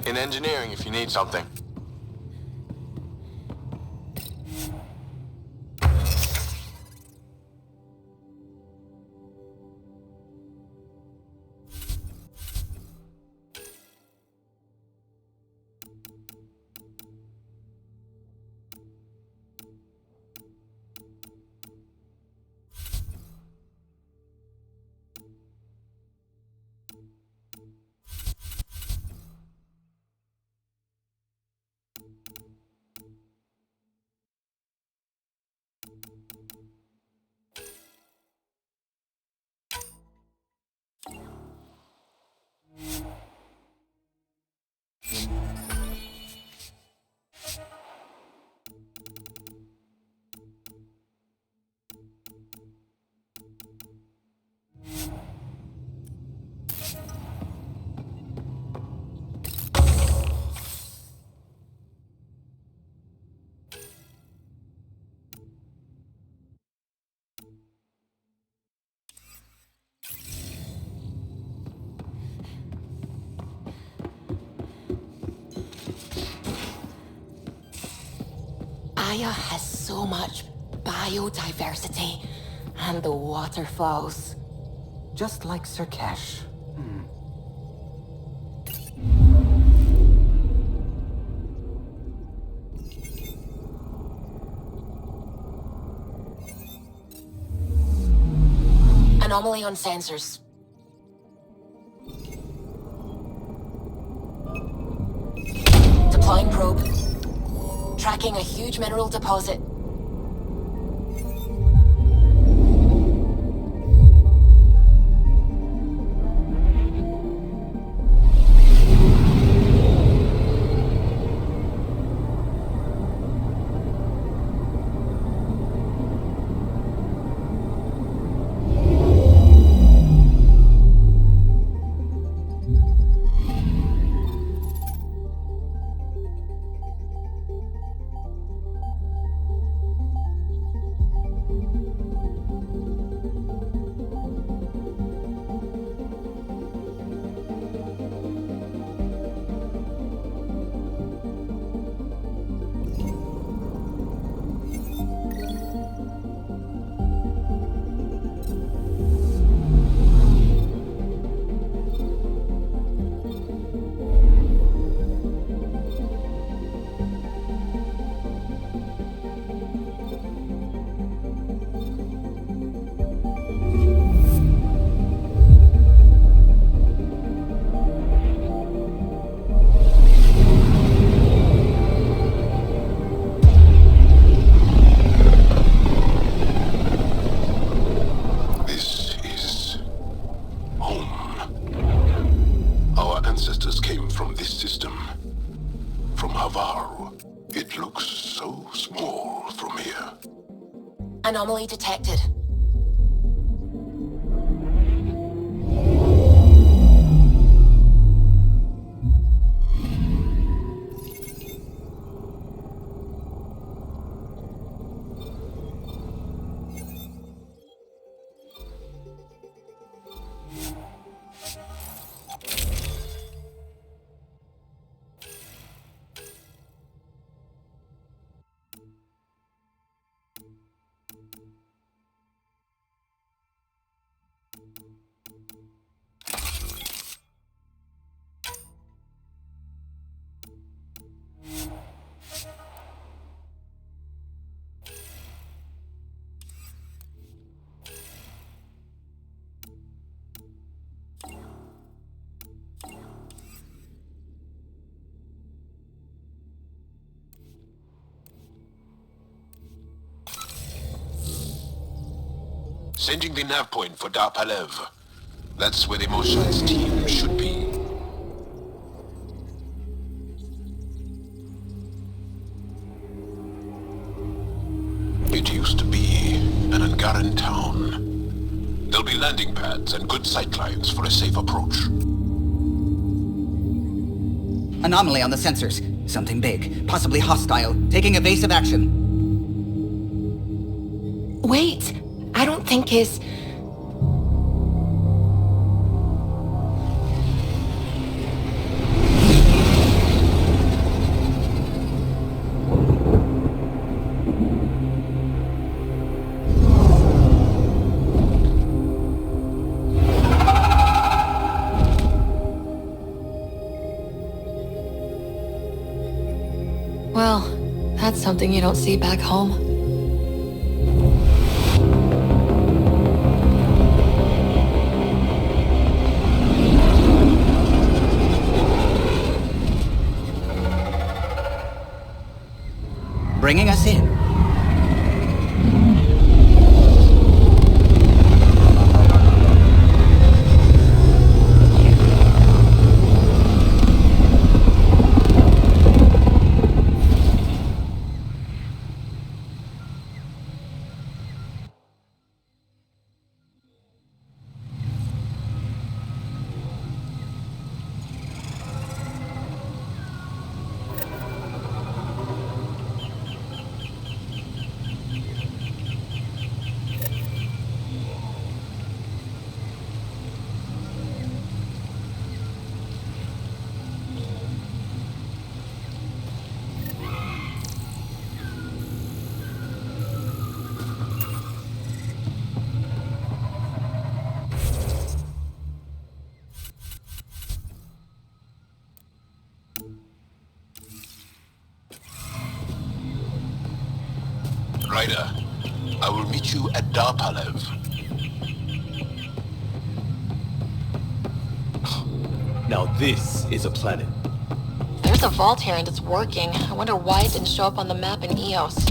in engineering if you need something. Aya has so much biodiversity, and the waterfalls. Just like Sirkesh. Anomaly on sensors. Deploying probe. Tracking a huge mineral deposit. Anomaly detected. Sending the nav point for Dar Palev. That's where the Mosha's team should be. It used to be an Angaran town. There'll be landing pads and good sightlines for a safe approach. Anomaly on the sensors. Something big, possibly hostile, taking evasive action. Wait, I don't think his... Well, that's something you don't see back home. Bringing us in. Ryder, I will meet you at Darpalev. Now this is a planet. There's a vault here and it's working. I wonder why it didn't show up on the map in EOS.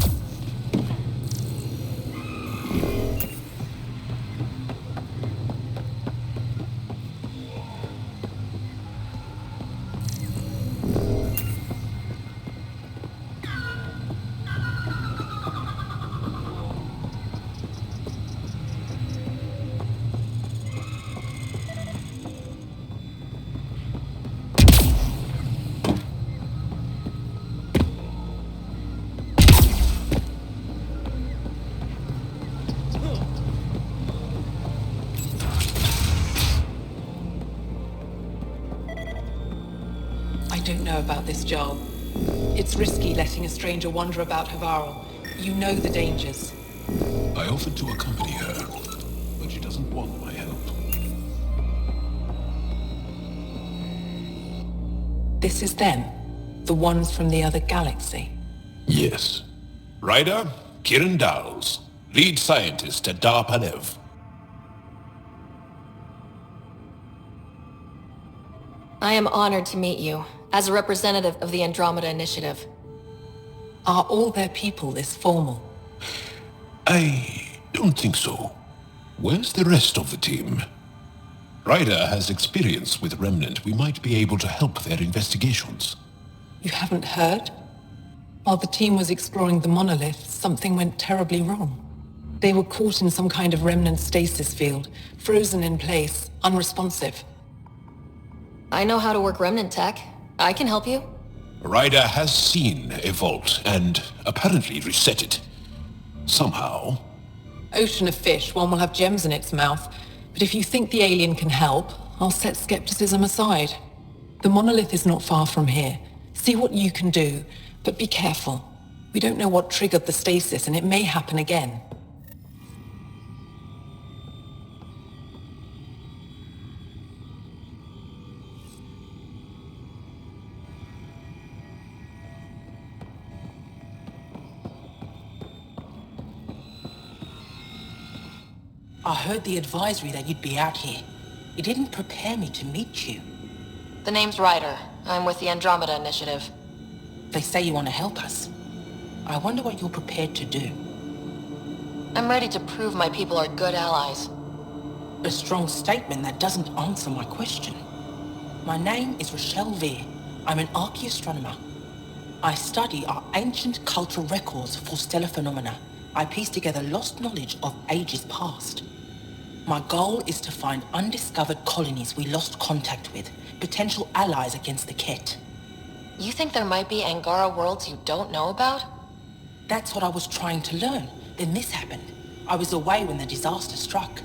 I don't know about this job. It's risky letting a stranger wander about Havarl. You know the dangers. I offered to accompany her, but she doesn't want my help. This is them, the ones from the other galaxy. Yes. Ryder, Kiran Dals, lead scientist at Darpalev. I am honored to meet you, as a representative of the Andromeda Initiative. Are all their people this formal? I don't think so. Where's the rest of the team? Ryder has experience with Remnant. We might be able to help their investigations. You haven't heard? While the team was exploring the monolith, something went terribly wrong. They were caught in some kind of remnant stasis field, frozen in place, unresponsive. I know how to work remnant tech. I can help you. Ryder has seen a vault and apparently reset it. Somehow. Ocean of fish, one will have gems in its mouth. But if you think the alien can help, I'll set skepticism aside. The monolith is not far from here. See what you can do, but be careful. We don't know what triggered the stasis, and it may happen again. I heard the advisory that you'd be out here. It didn't prepare me to meet you. The name's Ryder. I'm with the Andromeda Initiative. They say you want to help us. I wonder what you're prepared to do. I'm ready to prove my people are good allies. A strong statement that doesn't answer my question. My name is Rochelle Veer. I'm an archaeoastronomer. I study our ancient cultural records for stellar phenomena. I piece together lost knowledge of ages past. My goal is to find undiscovered colonies we lost contact with, potential allies against the Ket. You think there might be Angara worlds you don't know about? That's what I was trying to learn. Then this happened. I was away when the disaster struck.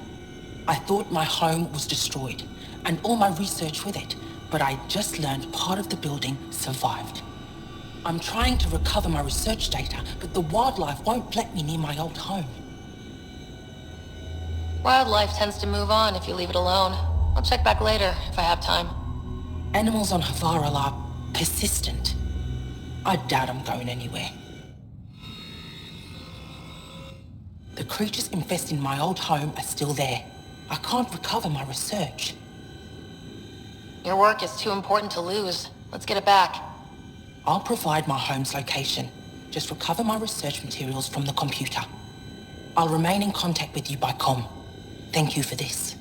I thought my home was destroyed, and all my research with it, but I just learned part of the building survived. I'm trying to recover my research data, but the wildlife won't let me near my old home. Wildlife tends to move on if you leave it alone. I'll check back later if I have time. Animals on Havarl are persistent. I doubt I'm going anywhere. The creatures infesting my old home are still there. I can't recover my research. Your work is too important to lose. Let's get it back. I'll provide my home's location. Just recover my research materials from the computer. I'll remain in contact with you by comm. Thank you for this.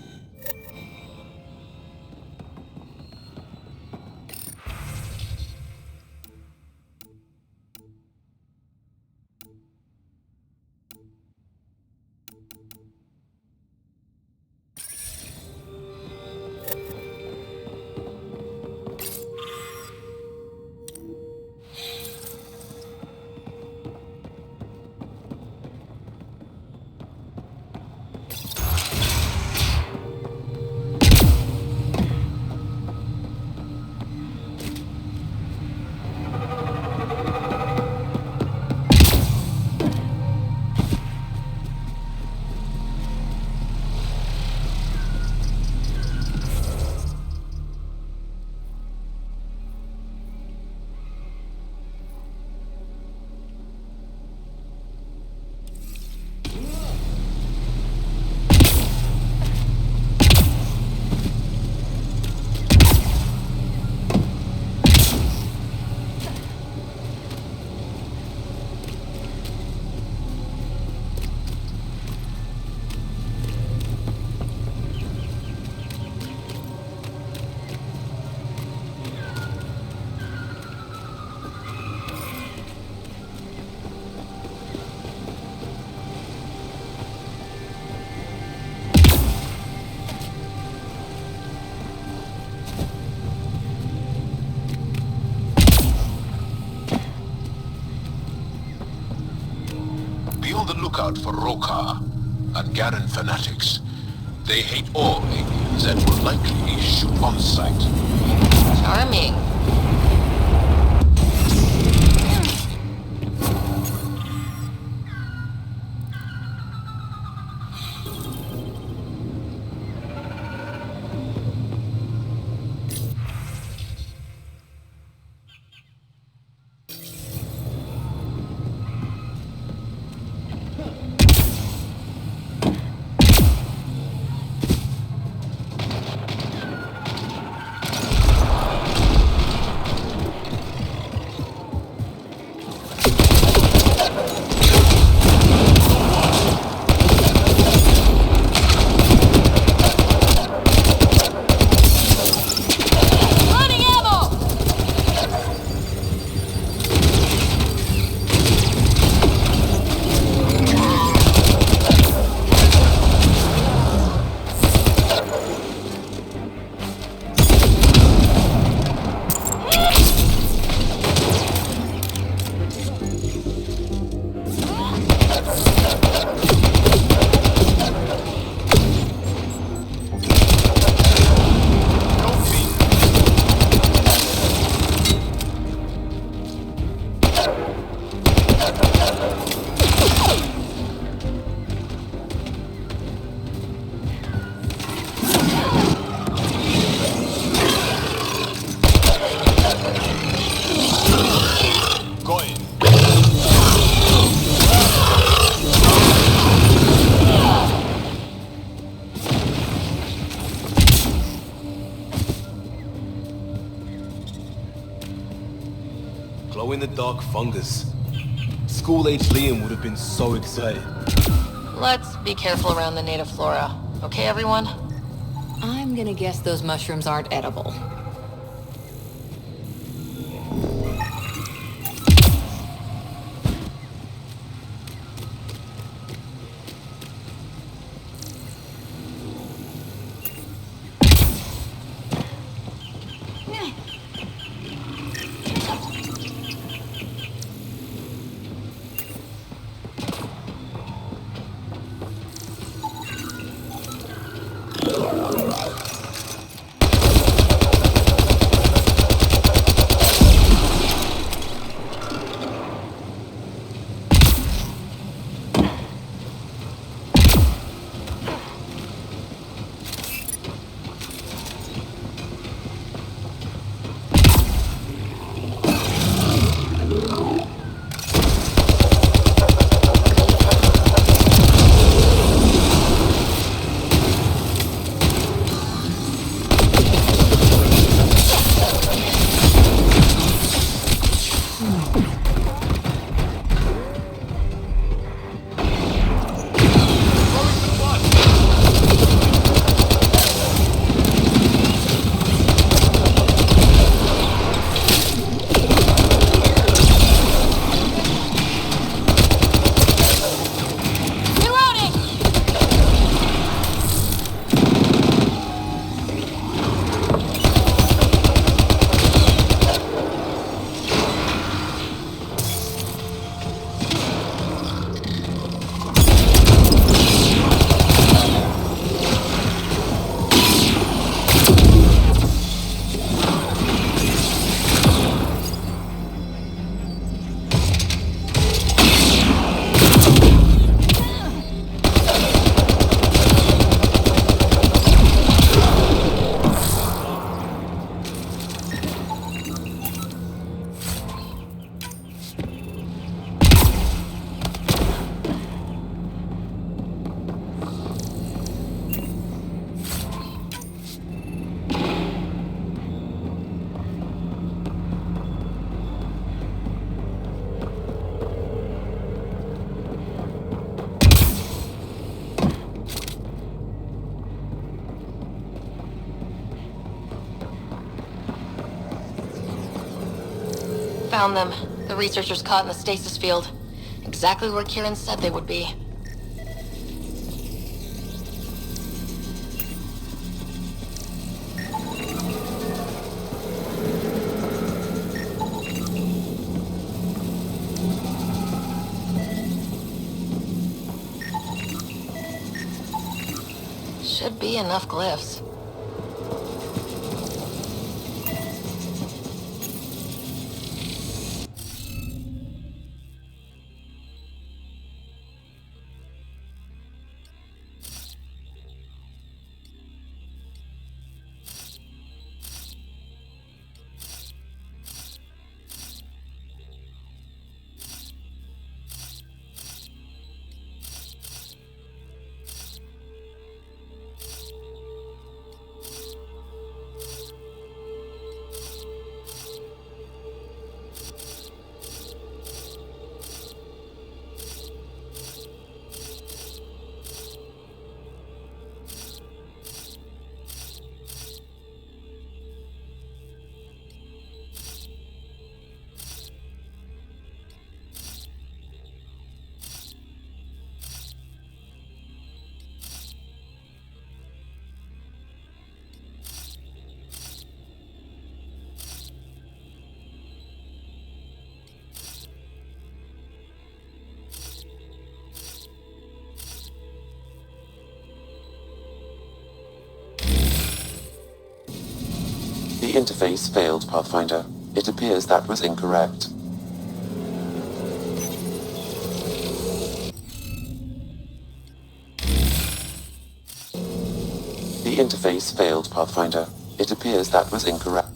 Be on the lookout for Rokar and Garen fanatics. They hate all aliens and will likely shoot on sight. Charming. Glow-in-the-dark fungus. School-age Liam would have been so excited. Let's be careful around the native flora. Okay, everyone? I'm gonna guess those mushrooms aren't edible. Found them. The researchers caught in the stasis field. Exactly where Kieran said they would be. Should be enough glyphs. The interface failed, Pathfinder. It appears that was incorrect. The interface failed, Pathfinder. It appears that was incorrect.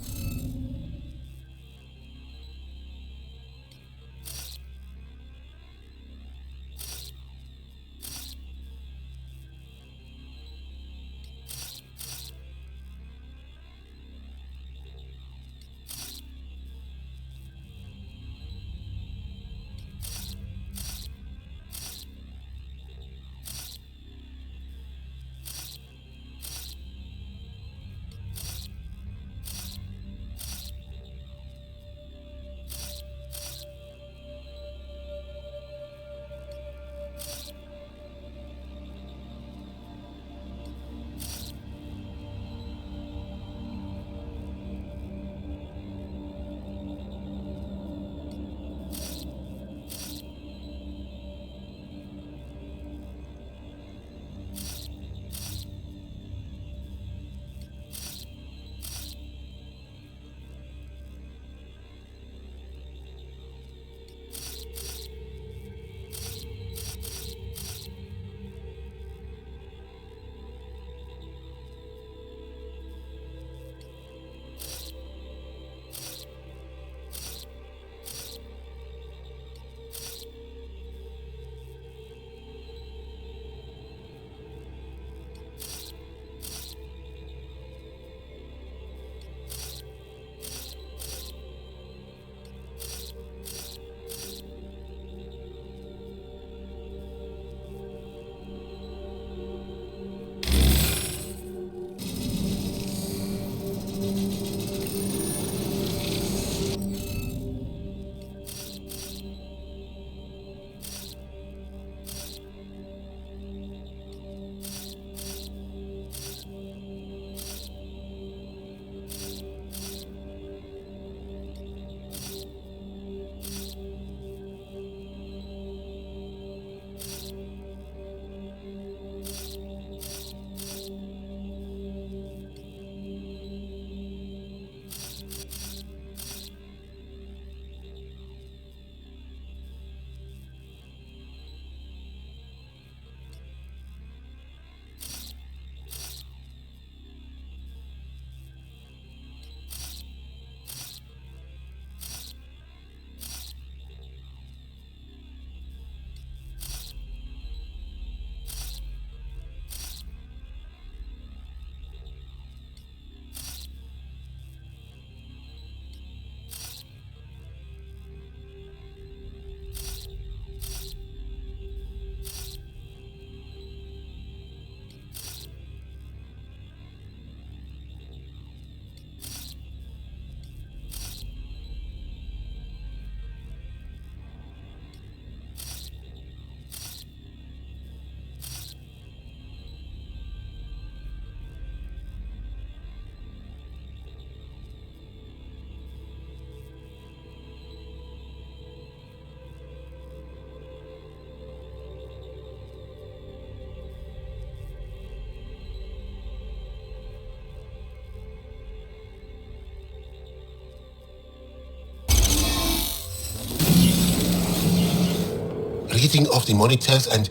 reading of the monitors and...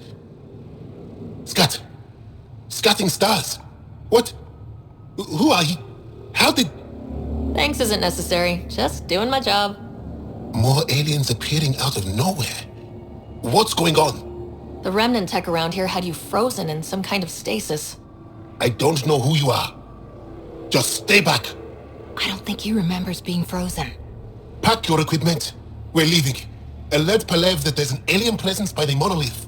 Scatting stars. What? Who are you? How did... Thanks isn't necessary. Just doing my job. More aliens appearing out of nowhere. What's going on? The remnant tech around here had you frozen in some kind of stasis. I don't know who you are. Just stay back. I don't think he remembers being frozen. Pack your equipment. We're leaving. Alert Palev that there's an alien presence by the monolith.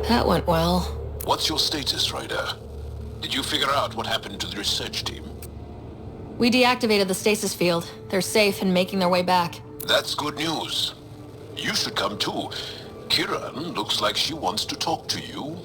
That went well. What's your status, Ryder? Did you figure out what happened to the research team? We deactivated the stasis field. They're safe and making their way back. That's good news. You should come too. Kiran looks like she wants to talk to you.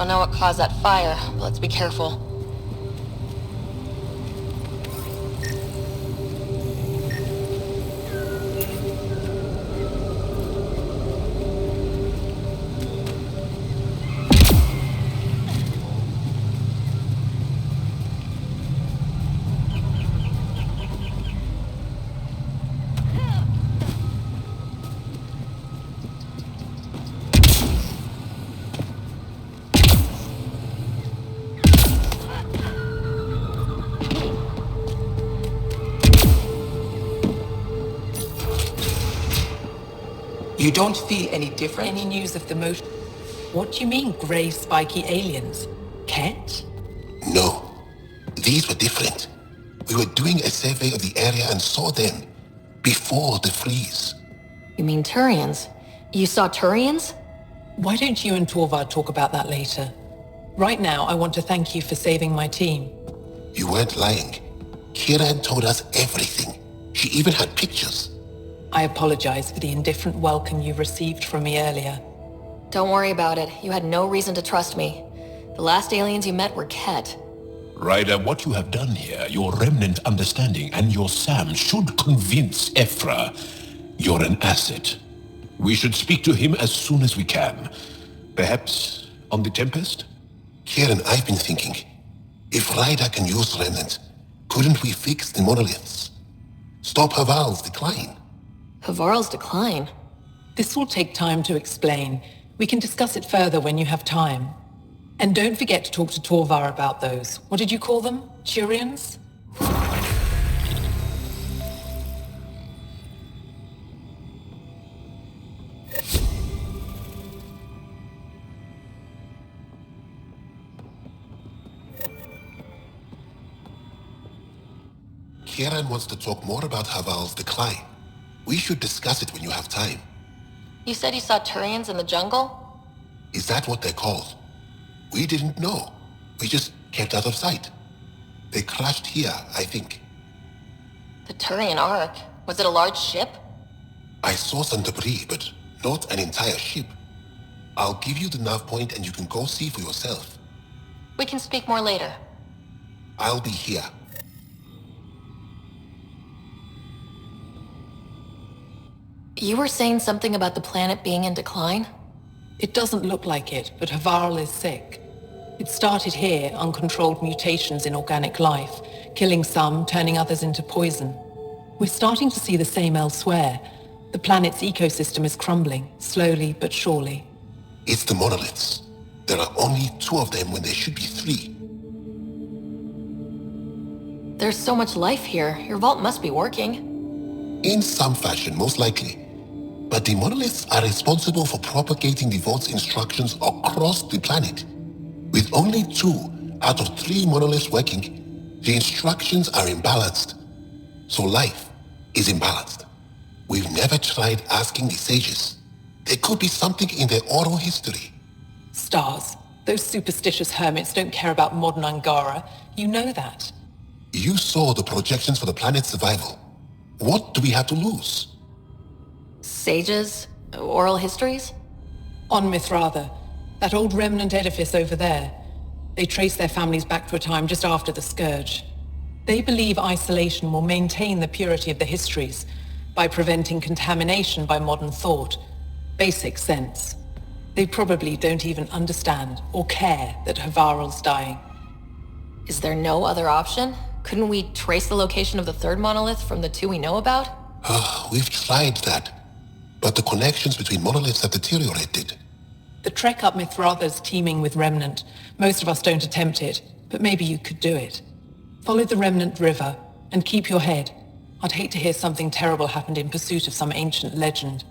Don't know what caused that fire, but let's be careful. You don't feel any different? Any news of the motion? What do you mean, grey spiky aliens? Ket? No. These were different. We were doing a survey of the area and saw them. Before the freeze. You mean Turians? You saw Turians? Why don't you and Torvar talk about that later? Right now, I want to thank you for saving my team. You weren't lying. Kiran told us everything. She even had pictures. I apologize for the indifferent welcome you received from me earlier. Don't worry about it. You had no reason to trust me. The last aliens you met were Ket. Ryder, what you have done here, your remnant understanding and your SAM should convince Ephra you're an asset. We should speak to him as soon as we can. Perhaps on the Tempest? Kiran, I've been thinking. If Ryder can use remnant, couldn't we fix the monoliths? Stop Haval's decline? Havarl's decline? This will take time to explain. We can discuss it further when you have time. And don't forget to talk to Torvar about those. What did you call them? Turians? Kiran wants to talk more about Haval's decline. We should discuss it when you have time. You said you saw Turians in the jungle? Is that what they're called? We didn't know. We just kept out of sight. They crashed here, I think. The Turian Ark? Was it a large ship? I saw some debris, but not an entire ship. I'll give you the nav point and you can go see for yourself. We can speak more later. I'll be here. You were saying something about the planet being in decline? It doesn't look like it, but Havarl is sick. It started here, uncontrolled mutations in organic life, killing some, turning others into poison. We're starting to see the same elsewhere. The planet's ecosystem is crumbling, slowly but surely. It's the monoliths. There are only 2 of them when there should be 3. There's so much life here. Your vault must be working. In some fashion, most likely. But the monoliths are responsible for propagating the vault's instructions across the planet. With only 2 out of 3 monoliths working, the instructions are imbalanced. So life is imbalanced. We've never tried asking the sages. There could be something in their oral history. Stars. Those superstitious hermits don't care about modern Angara. You know that. You saw the projections for the planet's survival. What do we have to lose? Sages? Oral histories? On Mithratha, that old remnant edifice over there. They trace their families back to a time just after the Scourge. They believe isolation will maintain the purity of the histories by preventing contamination by modern thought. Basic sense. They probably don't even understand or care that Havarl's dying. Is there no other option? Couldn't we trace the location of the 3rd monolith from the 2 we know about? We've tried that. But the connections between monoliths have deteriorated. The trek up Mithratha's teeming with remnant. Most of us don't attempt it, but maybe you could do it. Follow the remnant river, and keep your head. I'd hate to hear something terrible happened in pursuit of some ancient legend.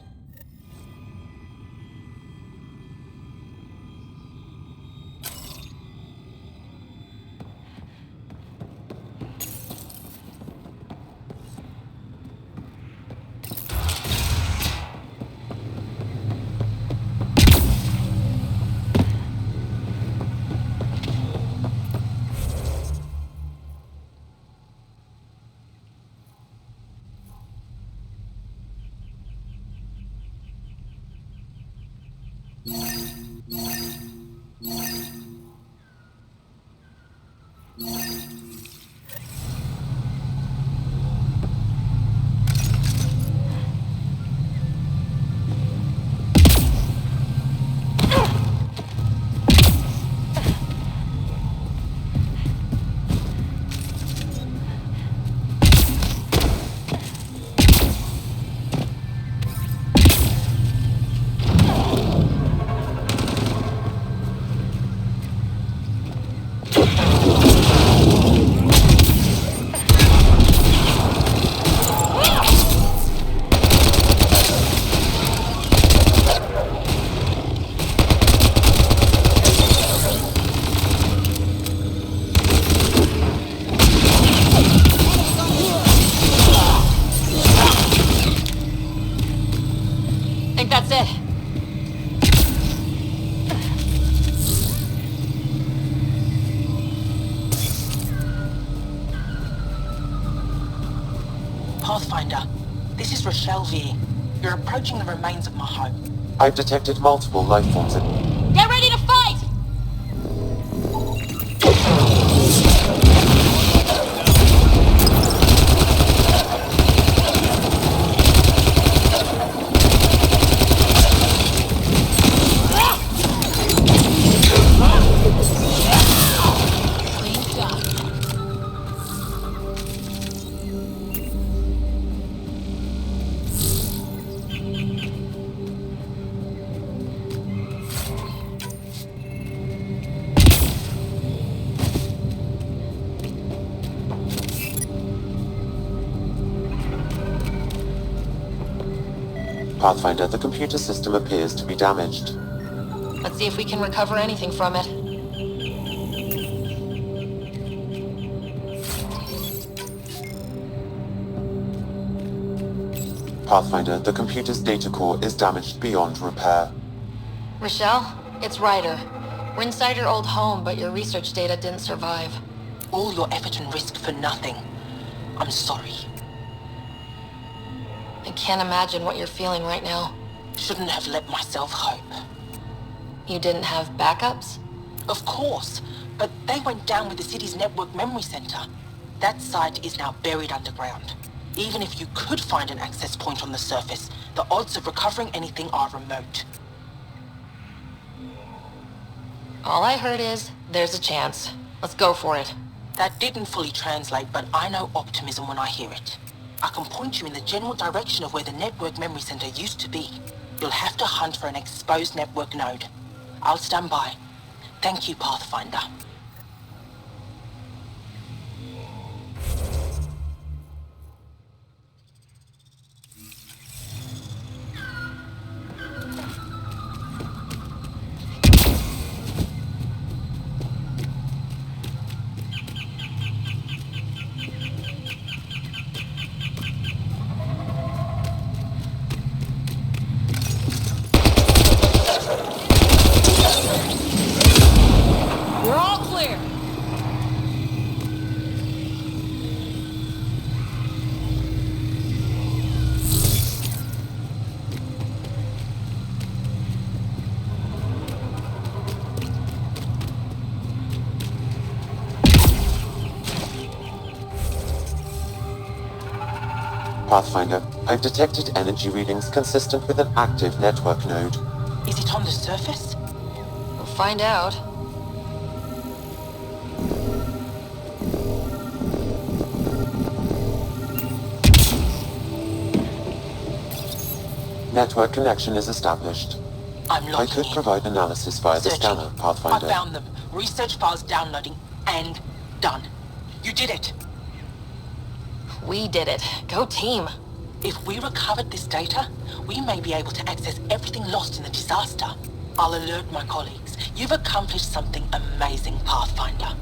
Pathfinder, this is Rochelle V. You're approaching the remains of my home. I've detected multiple life forms in... Get ready to fight! Pathfinder, the computer system appears to be damaged. Let's see if we can recover anything from it. Pathfinder, the computer's data core is damaged beyond repair. Rochelle, it's Ryder. We're inside your old home, but your research data didn't survive. All your effort and risk for nothing. I'm sorry. I can't imagine what you're feeling right now. Shouldn't have let myself hope. You didn't have backups? Of course, but they went down with the city's network memory center. That site is now buried underground. Even if you could find an access point on the surface, the odds of recovering anything are remote. All I heard is, there's a chance. Let's go for it. That didn't fully translate, but I know optimism when I hear it. I can point you in the general direction of where the network memory center used to be. You'll have to hunt for an exposed network node. I'll stand by. Thank you, Pathfinder. We're all clear. Pathfinder, I've detected energy readings consistent with an active network node. Is it on the surface? We'll find out. Network connection is established. I'm I logging could in. provide analysis via the Searching. scanner, Pathfinder. I found them. Research files downloading and done. You did it. We did it. Go team. If we recovered this data, we may be able to access everything lost in the disaster. I'll alert my colleagues. You've accomplished something amazing, Pathfinder.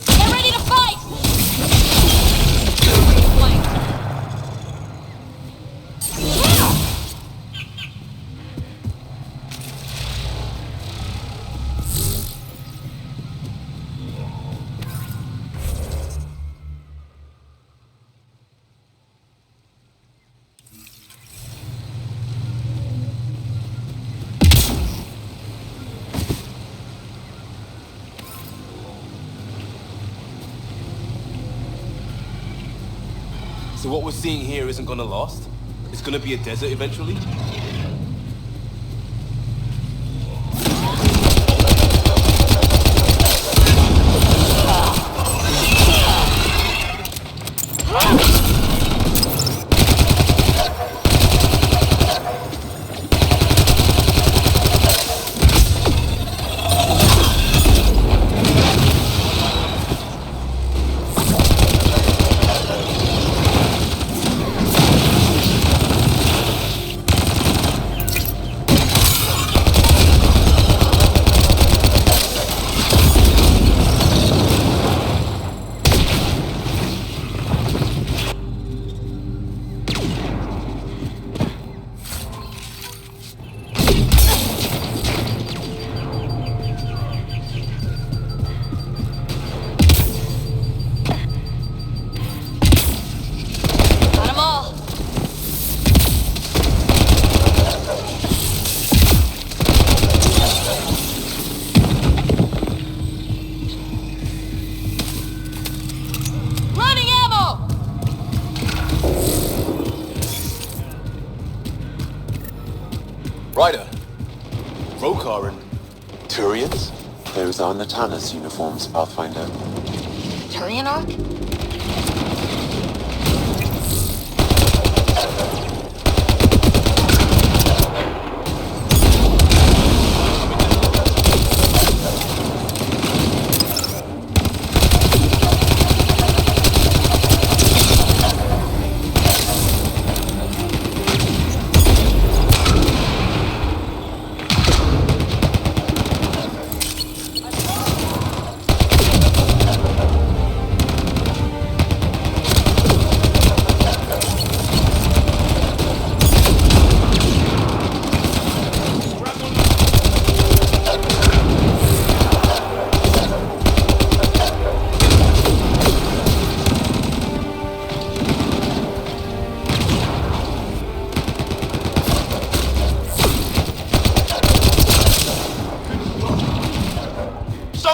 Get ready to fight! Flank. So what we're seeing here isn't gonna last? It's gonna be a desert eventually? Got 'em all. Running ammo! Ryder, Rokar and Turians? Those are Natanus uniforms, Pathfinder. Turian Ark?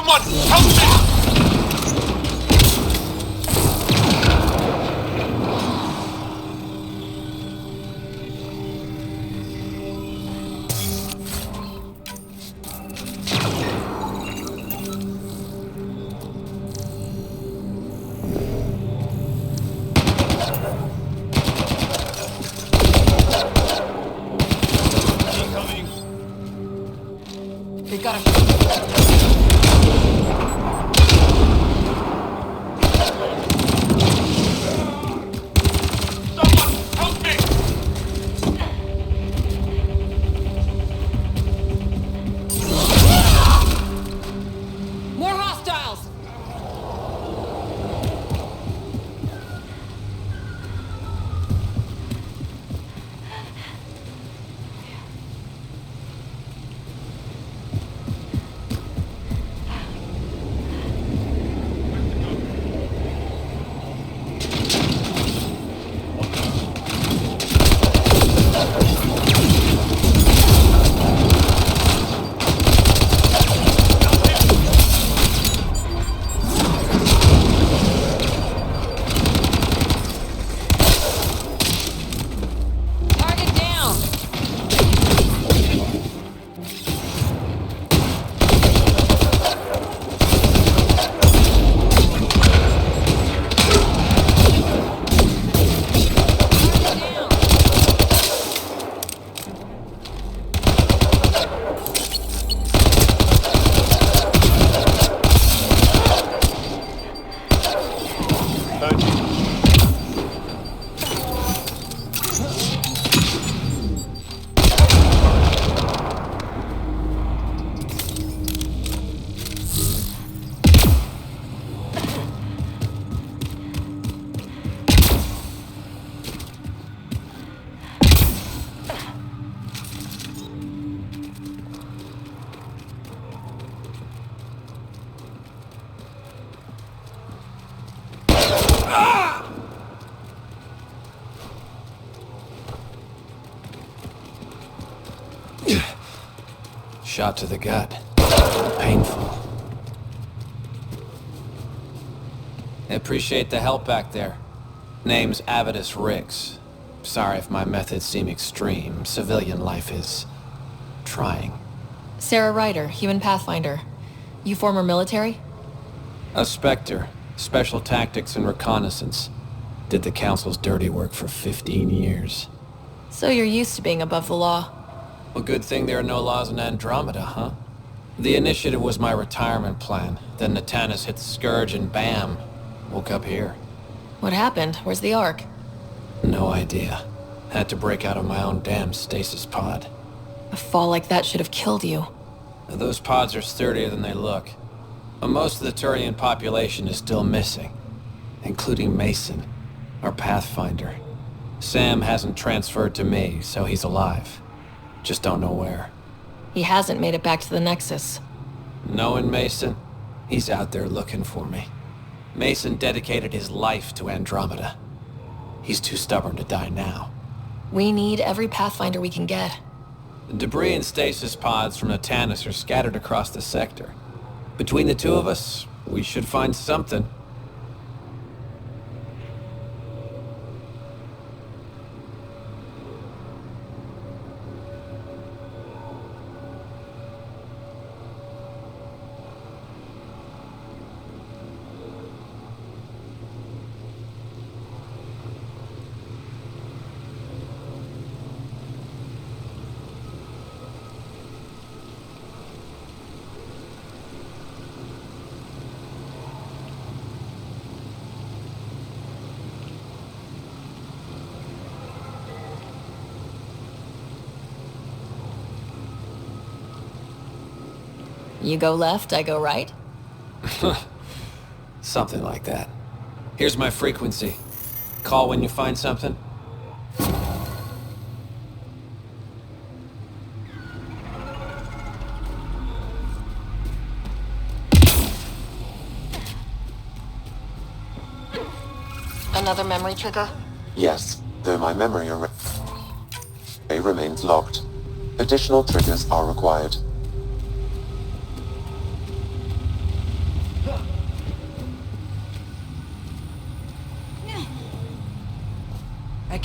Someone help me! They've got a... Help me! More hostiles! Target down! Shot to the gut. Painful. I appreciate the help back there. Name's Avidus Rix. Sorry if my methods seem extreme. Civilian life is... trying. Sarah Ryder, human Pathfinder. You former military? A Spectre. Special tactics and reconnaissance. Did the Council's dirty work for 15 years. So you're used to being above the law. Well, good thing there are no laws in Andromeda, huh? The initiative was my retirement plan. Then Natanus hit the Scourge and bam! Woke up here. What happened? Where's the Ark? No idea. Had to break out of my own damn stasis pod. A fall like that should have killed you. Those pods are sturdier than they look. But most of the Turian population is still missing. Including Mason, our Pathfinder. Sam hasn't transferred to me, so he's alive. Just don't know where. He hasn't made it back to the Nexus. Knowing Mason, he's out there looking for me. Mason dedicated his life to Andromeda. He's too stubborn to die now. We need every Pathfinder we can get. The debris and stasis pods from Natanus are scattered across the sector. Between the two of us, we should find something. You go left, I go right? Something like that. Here's my frequency. Call when you find something. Another memory trigger? Yes, though my memory array remains locked. Additional triggers are required.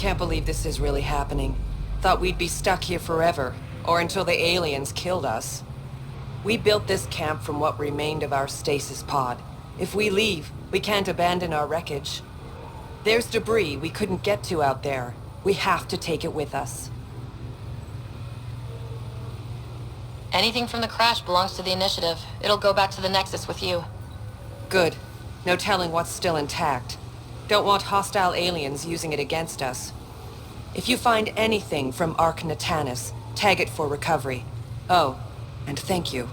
can't believe this is really happening. Thought we'd be stuck here forever, or until the aliens killed us. We built this camp from what remained of our stasis pod. If we leave, we can't abandon our wreckage. There's debris we couldn't get to out there. We have to take it with us. Anything from the crash belongs to the Initiative. It'll go back to the Nexus with you. Good. No telling what's still intact. Don't want hostile aliens using it against us. If you find anything from Ark Natanus, tag it for recovery. Oh, and thank you.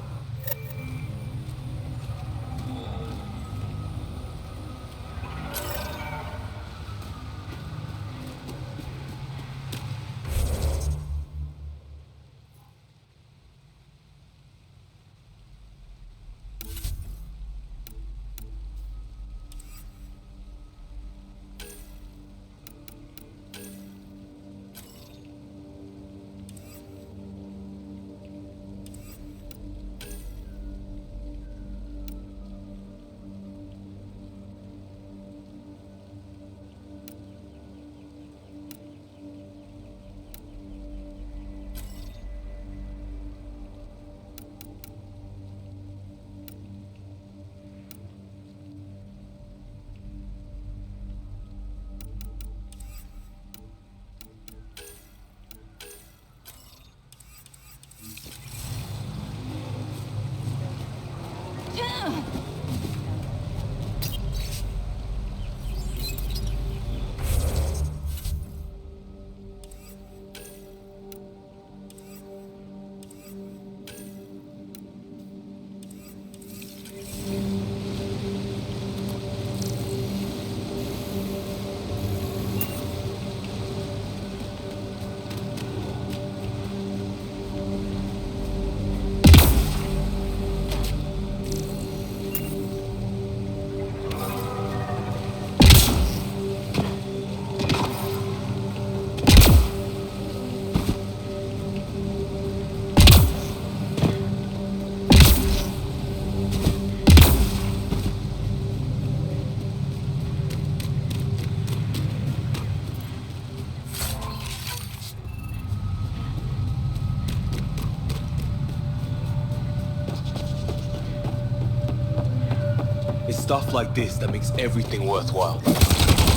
It's stuff like this that makes everything worthwhile.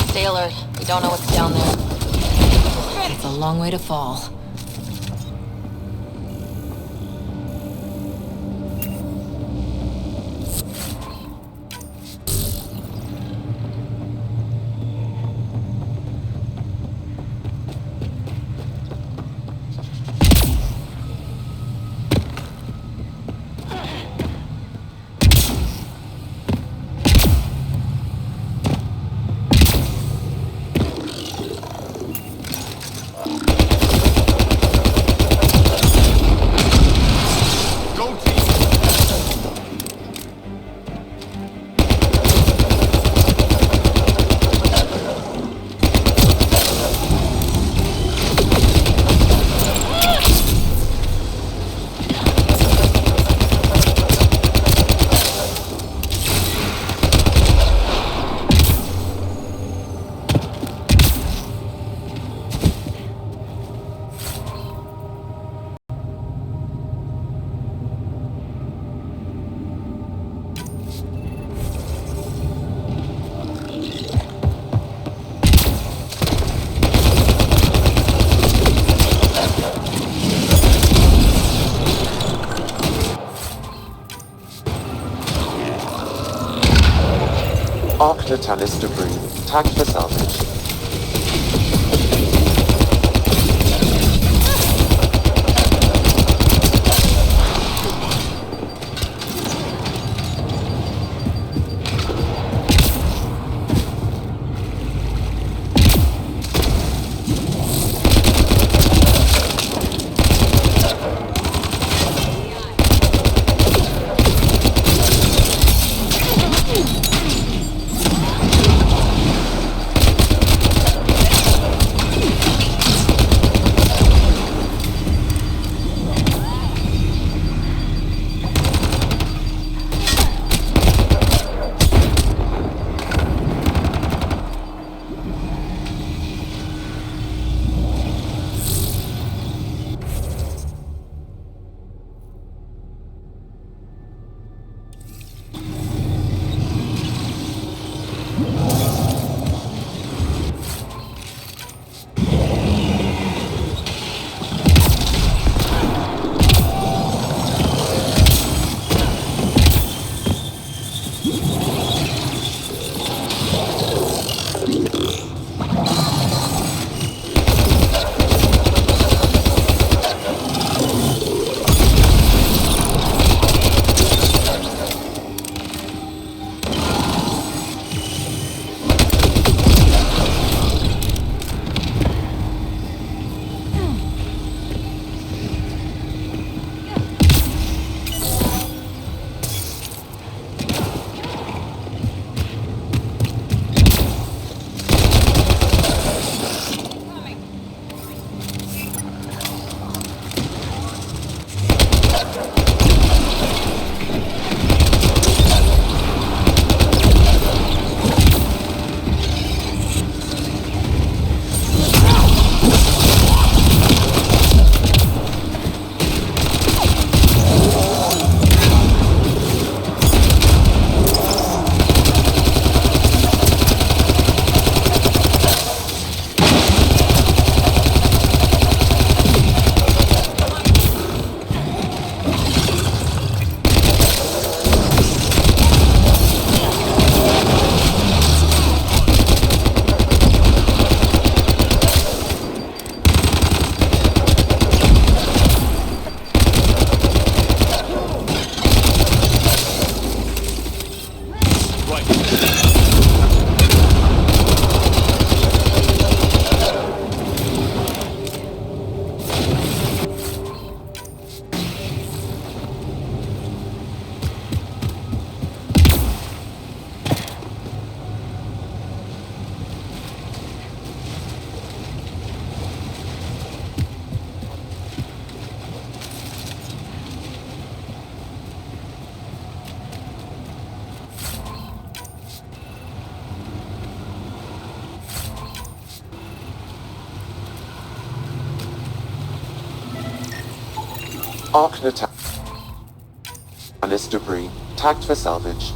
Stay alert. We don't know what's down there. It's a long way to fall. Ark Natanus debris. Tag for salvage. Ark Natanus debris. Tagged for salvage.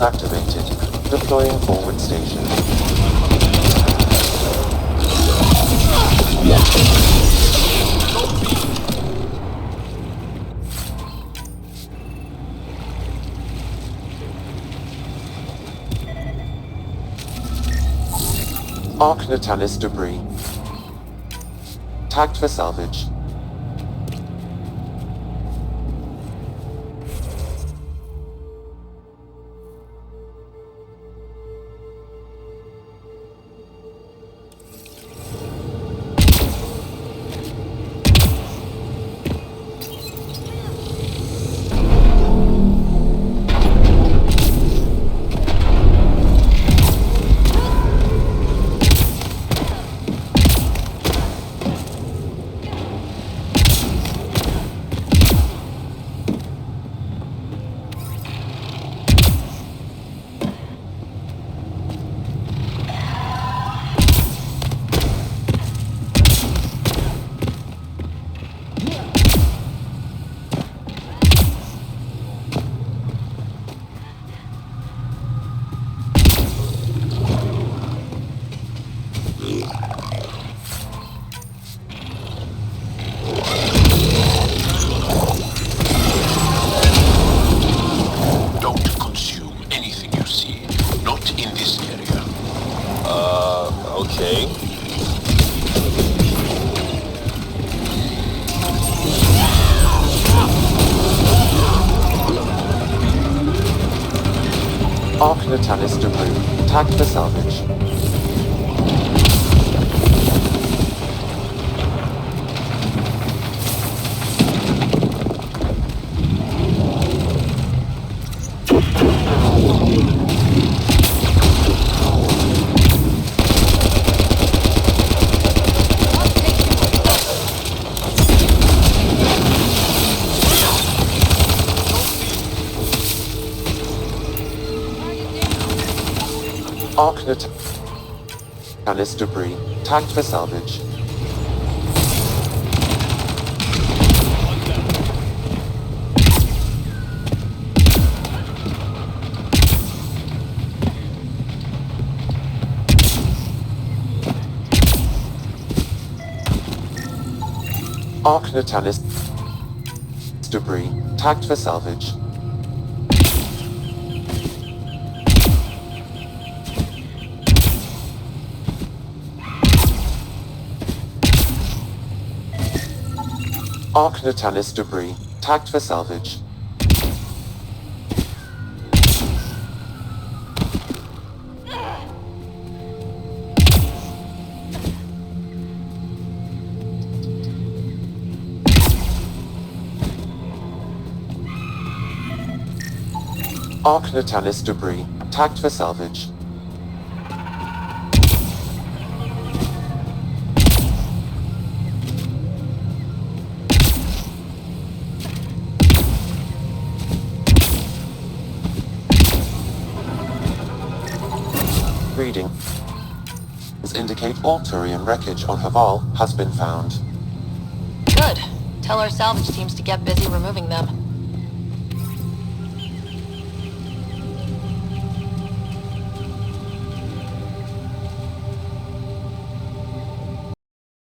Activated. Deploying forward station. Ark Natanus debris. Tagged for salvage. Ark Natanus debris. Tagged for salvage. Ark Natanus debris. Tagged for salvage. Ark Natanus debris. Tagged for salvage. Ark Natanus debris. Tagged for salvage. Ark Natanus debris. Tagged for salvage. Readings indicate all Turian wreckage on Haval has been found. Good. Tell our salvage teams to get busy removing them.